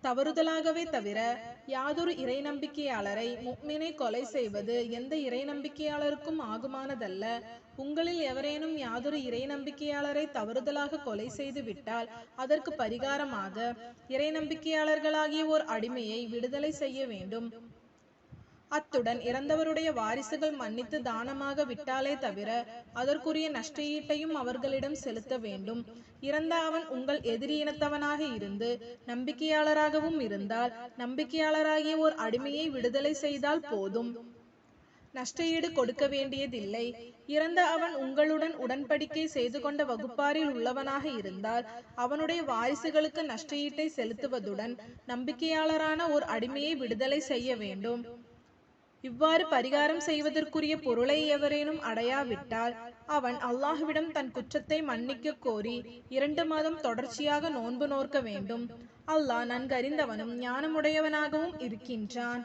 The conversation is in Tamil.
தவறுதலாகவே தவிர யாதொரு இறை நம்பிக்கையாளரை முஃமினை கொலை செய்வது எந்த இறை நம்பிக்கையாளருக்கும் ஆகுமானதல்ல. உங்களில் எவரேனும் யாதொரு இறை நம்பிக்கையாளரை தவறுதலாக கொலை செய்து விட்டால் அதற்கு பரிகாரமாக இறை நம்பிக்கையாளர்களாகிய ஓர் அடிமையை விடுதலை செய்ய வேண்டும். அத்துடன் இறந்தவருடைய வாரிசுகள் மன்னித்து தானமாக விட்டாலே தவிர அதற்குரிய நஷ்டஈட்டையும் அவர்களிடம் செலுத்த வேண்டும். இறந்த அவன் உங்கள் எதிரி இனத்தவனாக இருந்து நம்பிக்கையாளராகவும் இருந்தால் நம்பிக்கையாளராகிய ஓர் அடிமையை விடுதலை செய்தால் போதும். நஷ்டஈடு கொடுக்க வேண்டியதில்லை. இறந்த அவன் உங்களுடன் உடன்படிக்கை செய்து கொண்ட வகுப்பாரில் உள்ளவனாக இருந்தால் அவனுடைய வாரிசுகளுக்கு நஷ்டஈட்டை செலுத்துவதுடன் நம்பிக்கையாளரான ஓர் அடிமையை விடுதலை செய்ய வேண்டும். இவ்வாறு பரிகாரம் செய்வதற்குரிய பொருளை எவரேனும் அடையாவிட்டால் அவன் அல்லாஹ்விடம் தன் குற்றத்தை மன்னிக்க கோரி 2 மாதம் தொடர்ச்சியாக நோன்பு நோற்க வேண்டும். அல்லாஹ் நன்கறிந்தவனும் ஞானமுடையவனாகவும் இருக்கின்றான்.